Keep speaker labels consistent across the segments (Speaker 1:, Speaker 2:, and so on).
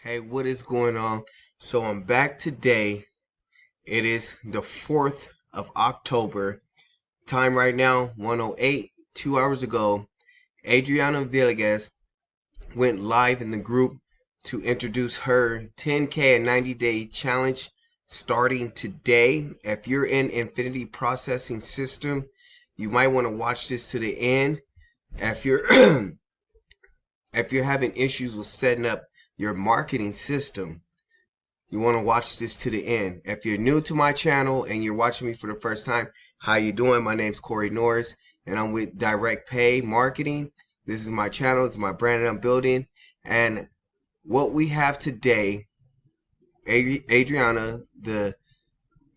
Speaker 1: Hey, what is going on? So I'm back today. It is the 4th of October. Time right now, 1:08. 2 hours ago, Adriana Villegas went live in the group to introduce her 10K and 90-day challenge starting today. If you're in Infinity Processing System, you might want to watch this to the end. If you're if you're having issues with setting up your marketing system, you want to watch this to the end. If you're new to my channel and you're watching me for the first time, how you doing? My name's Corey Norris and I'm with Direct Pay Marketing. This is my channel. It's my brand that I'm building. And what we have today, Adriana, the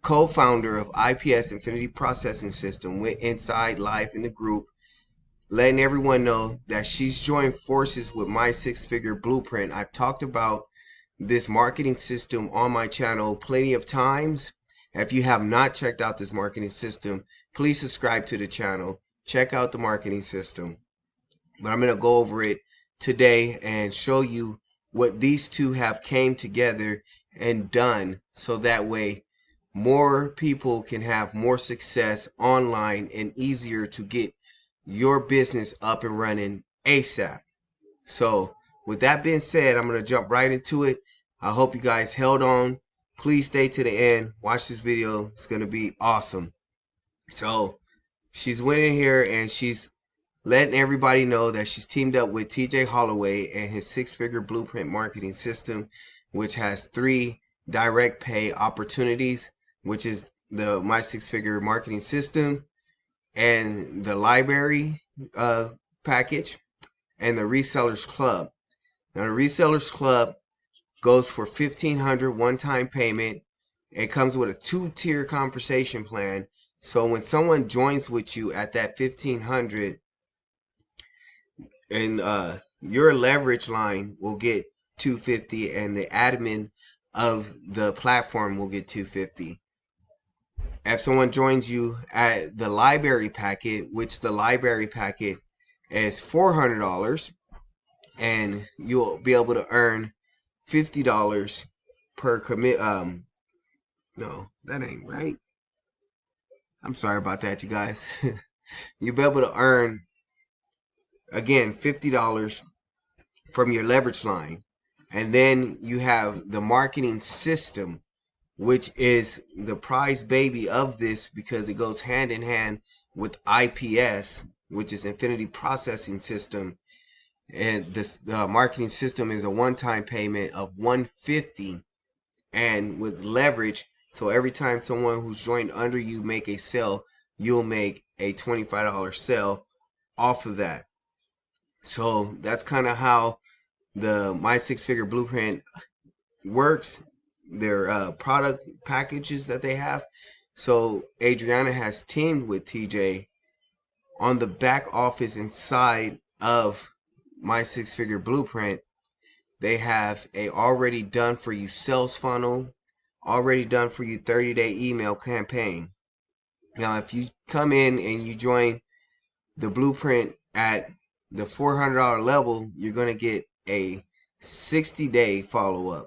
Speaker 1: co-founder of IPS Infinity Processing System, went inside live in the group, letting everyone know that she's joined forces with My Six Figure Blueprint. I've talked about this marketing system on my channel plenty of times. If you have not checked out this marketing system, please subscribe to the channel. Check out the marketing system. But I'm going to go over it today and show you what these two have came together and done, so that way more people can have more success online and easier to get your business up and running ASAP. So with that being said, I'm going to jump right into it. I hope you guys held on. Please stay to the end. Watch this video. It's going to be awesome. So she's went in here and she's letting everybody know that she's teamed up with TJ Holloway and his six-figure blueprint marketing system, which has 3 direct pay opportunities, which is the My Six-Figure Marketing System and the library package and the Resellers Club. Now the Resellers Club goes for $1,500 one-time payment. It comes with a 2-tier conversation plan. So when someone joins with you at that $1,500, and your leverage line will get $250, and the admin of the platform will get $250. If someone joins you at the library packet, which the library packet is $400, and you'll be able to earn $50 per commit. No, that ain't right. I'm sorry about that, you guys. You'll be able to earn, again, $50 from your leverage line. And then you have the marketing system, which is the prize baby of this, because it goes hand in hand with IPS, which is Infinity Processing System. And this marketing system is a one-time payment of $150, and with leverage, so every time someone who's joined under you make a sale, you'll make a $25 sale off of that. So that's kind of how the My Six Figure Blueprint works. Their product packages that they have. So Adriana has teamed with TJ on the back office inside of My Six Figure Blueprint. They have a already done for you sales funnel, already done for you 30-day email campaign. Now, if you come in and you join the blueprint at the $400 level, you're going to get a 60-day follow-up.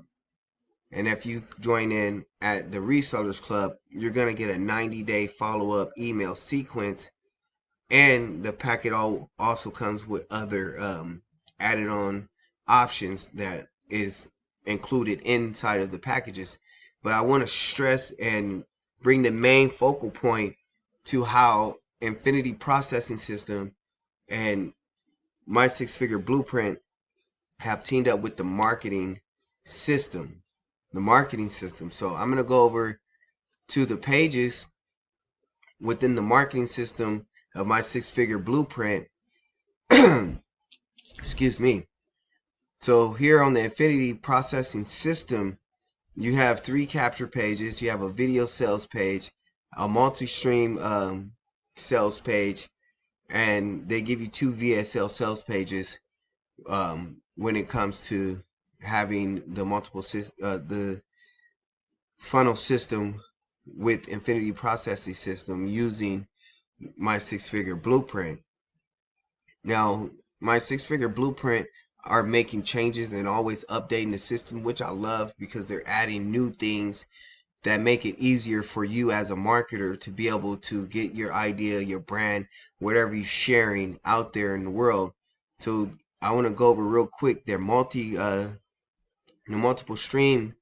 Speaker 1: And if you join in at the Resellers Club, you're going to get a 90-day follow-up email sequence. And the packet also comes with other added on options that is included inside of the packages. But I want to stress and bring the main focal point to how Infinity Processing System and My Six Figure Blueprint have teamed up with the marketing system. So I'm going to go over to the pages within the marketing system of My Six Figure Blueprint. Excuse me. So here on the Infinity Processing System, you have 3 capture pages. You have a video sales page, a multi-stream sales page, and they give you 2 VSL sales pages when it comes to having the the funnel system with Infinity Processing System using My Six Figure Blueprint. Now, My Six Figure Blueprint are making changes and always updating the system, which I love because they're adding new things that make it easier for you as a marketer to be able to get your idea, your brand, whatever you're sharing out there in the world. So I want to go over real quick their multiple stream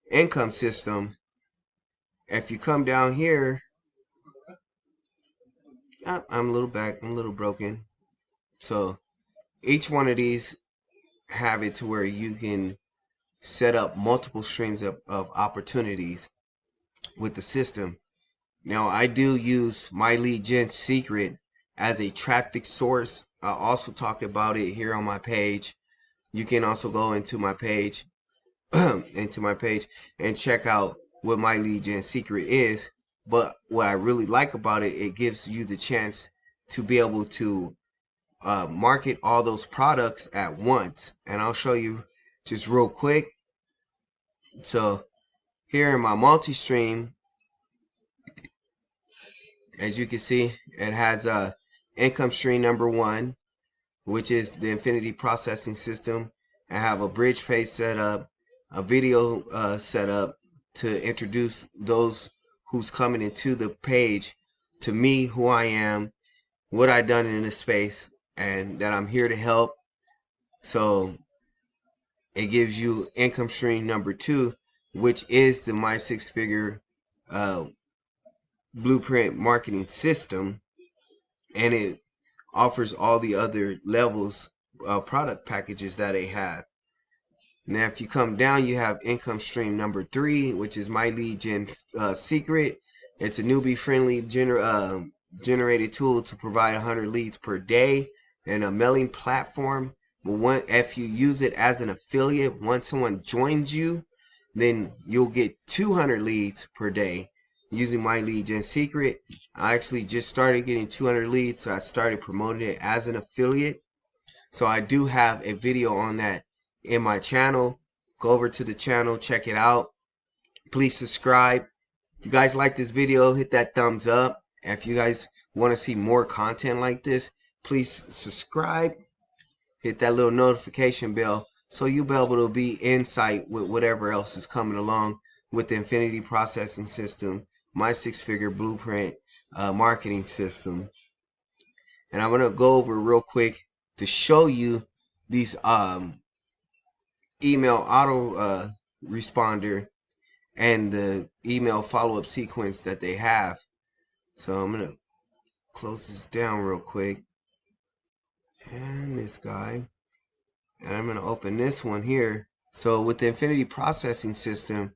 Speaker 1: income system. If you come down here, I'm a little back, I'm a little broken. So each one of these have it to where you can set up multiple streams of opportunities with the system. Now, I do use My Lead Gen Secret as a traffic source. I also talk about it here on my page. You can also go into my page, and check out what My Lead Gen Secret is. But what I really like about it, it gives you the chance to be able to market all those products at once. And I'll show you just real quick. So here in my multi-stream, as you can see, it has income stream number 1, which is the Infinity Processing System. I have a bridge page set up, a video set up to introduce those who's coming into the page to me, who I am, what I've done in this space, and that I'm here to help. So it gives you income stream number 2, which is the My Six Figure Blueprint Marketing System, and it offers all the other levels of product packages that they have. Now, if you come down, you have income stream number 3, which is My Lead Gen Secret. It's a newbie-friendly generated tool to provide 100 leads per day and a mailing platform. But if you use it as an affiliate, once someone joins you, then you'll get 200 leads per day using My Lead Gen Secret. I actually just started getting 200 leads, so I started promoting it as an affiliate. So I do have a video on that in my channel. Go over to the channel, check it out. Please subscribe. If you guys like this video, hit that thumbs up. If you guys want to see more content like this, please subscribe. Hit that little notification bell so you'll be able to be in sight with whatever else is coming along with the Infinity Processing System, My Six Figure Blueprint Marketing System. And I'm going to go over real quick to show you these email auto responder and the email follow-up sequence that they have. So I'm going to close this down real quick, and this guy, and I'm going to open this one here. So with the Infinity Processing System,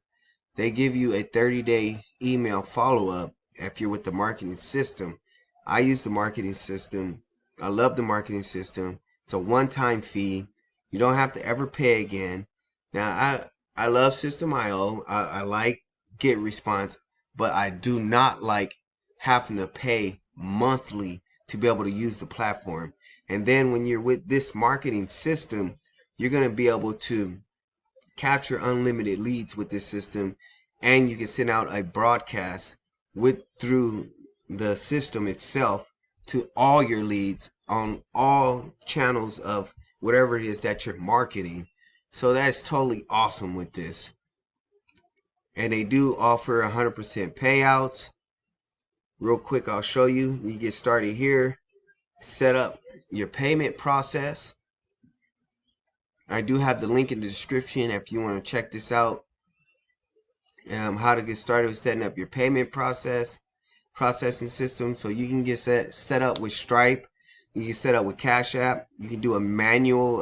Speaker 1: they give you a 30-day email follow-up if you're with the marketing system. I use the marketing system. I love the marketing system. It's a one-time fee. You don't have to ever pay again. Now, I love System.io. I like Get Response, but I do not like having to pay monthly to be able to use the platform. And then when you're with this marketing system, you're going to be able to capture unlimited leads with this system, and you can send out a broadcast through the system itself to all your leads on all channels of whatever it is that you're marketing. So that's totally awesome with this. And they do offer 100% payouts. Real quick, I'll show you. You get started here. Set up your payment process. I do have the link in the description if you want to check this out. How to get started with setting up your payment processing system. So you can get set up with Stripe. You can set up with Cash App. You can do a manual,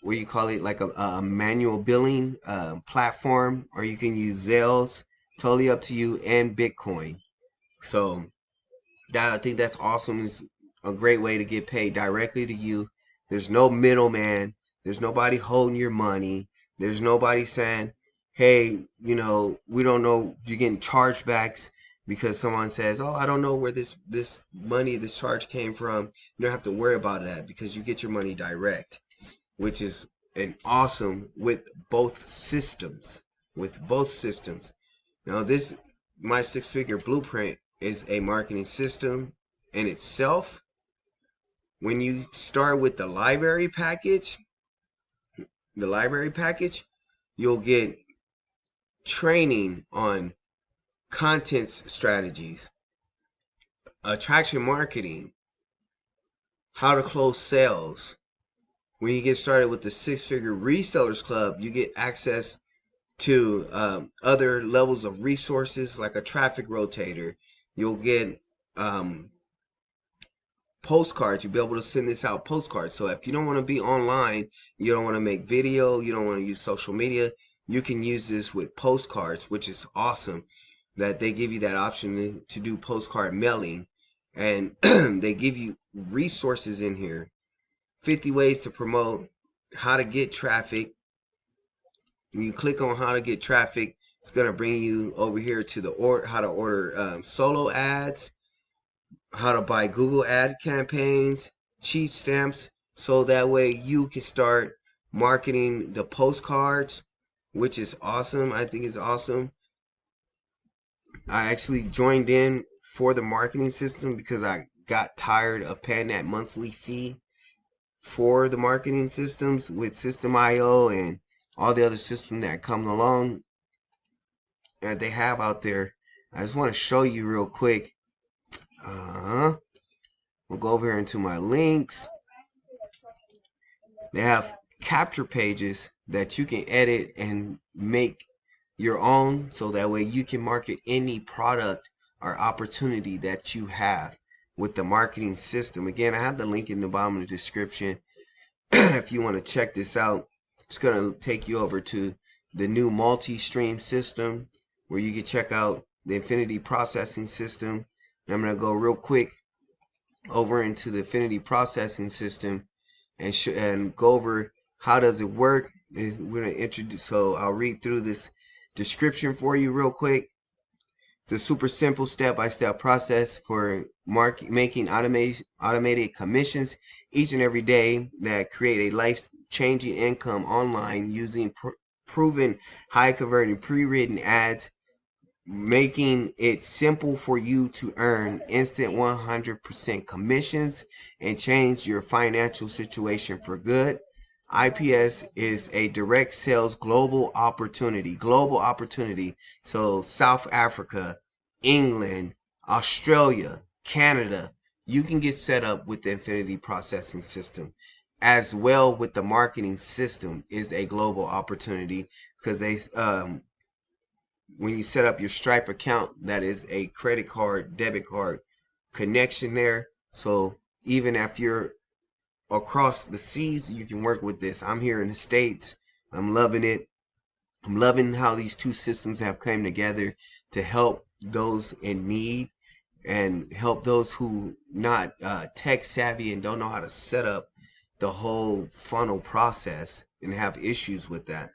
Speaker 1: what do you call it, like a manual billing platform, or you can use Zelles. Totally up to you, and Bitcoin. So I think that's awesome. It's a great way to get paid directly to you. There's no middleman. There's nobody holding your money. There's nobody saying, hey, we don't know, you're getting chargebacks because someone says, oh, I don't know where this money, this charge came from. You don't have to worry about that because you get your money direct, which is an awesome with both systems. Now, this My Six Figure Blueprint is a marketing system in itself, When you start with the library package, you'll get training on content strategies, attraction marketing, how to close sales. When you get started with the six-figure resellers club, you get access to other levels of resources like a traffic rotator. You'll get postcards. You'll be able to send this out postcards. So if you don't want to be online, you don't want to make video, you don't want to use social media, you can use this with postcards, which is awesome that they give you that option to do postcard mailing. And they give you resources in here, 50 ways to promote, how to get traffic. When you click on how to get traffic, it's going to bring you over here to the how to order solo ads, how to buy Google ad campaigns, cheat stamps, so that way you can start marketing the postcards, which is awesome. I think it's awesome. I actually joined in for the marketing system because I got tired of paying that monthly fee for the marketing systems with System.io and all the other systems that come along that they have out there. I just want to show you real quick. We'll go over here into my links. They have capture pages that you can edit and make your own, so that way you can market any product or opportunity that you have with the marketing system. Again, I have the link in the bottom of the description. If you want to check this out, it's going to take you over to the new multi-stream system where you can check out the Infinity processing system. And I'm going to go real quick over into the Infinity processing system and go over how does it work. We're going to introduce, so I'll read through this description for you real quick. It's a super simple step-by-step process for making automated commissions each and every day that create a life-changing income online using proven high-converting pre-written ads, making it simple for you to earn instant 100% commissions and change your financial situation for good. IPS is a direct sales global opportunity. So South Africa, England, Australia, Canada, you can get set up with the Infinity processing system. As well with the marketing system is a global opportunity because they when you set up your Stripe account, that is a credit card, debit card connection there. So even if you're across the seas, you can work with this. I'm here in the States. I'm loving it. I'm loving how these two systems have come together to help those in need and help those who not tech savvy and don't know how to set up the whole funnel process and have issues with that.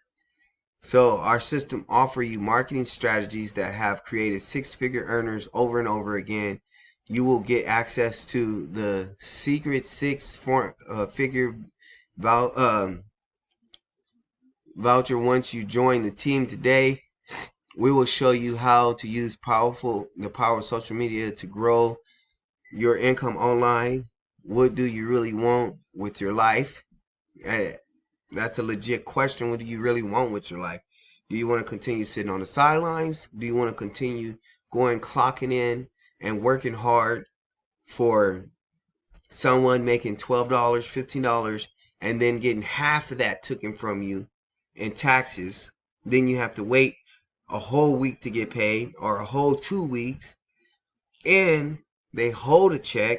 Speaker 1: So our system offer you marketing strategies that have created six-figure earners over and over again. You will get access to the secret six-figure voucher once you join the team today. We will show you how to use the power of social media to grow your income online. What do you really want with your life? That's a legit question. What do you really want with your life? Do you want to continue sitting on the sidelines? Do you want to continue clocking in and working hard for someone making $12, $15, and then getting half of that taken from you in taxes? Then you have to wait a whole week to get paid, or a whole 2 weeks, and they hold a check.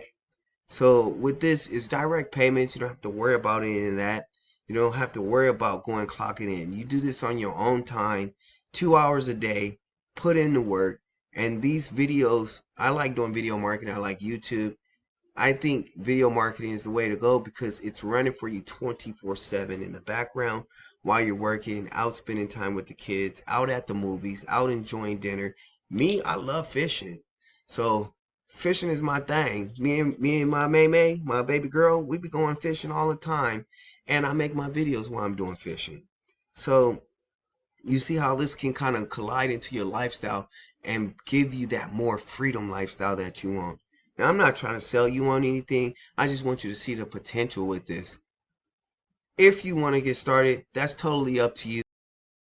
Speaker 1: So with this, it's direct payments. You don't have to worry about any of that. You don't have to worry about clocking in. You do this on your own time, 2 hours a day, put in the work. And these videos, I like doing video marketing. I like YouTube. I think video marketing is the way to go because it's running for you 24/7 in the background while you're working, out spending time with the kids, out at the movies, out enjoying dinner. Me, I love fishing. So fishing is my thing. Me and my May, my baby girl, we be going fishing all the time, and I make my videos while I'm doing fishing. So you see how this can kind of collide into your lifestyle and give you that more freedom lifestyle that you want. Now, I'm not trying to sell you on anything. I just want you to see the potential with this. If you want to get started, that's totally up to you.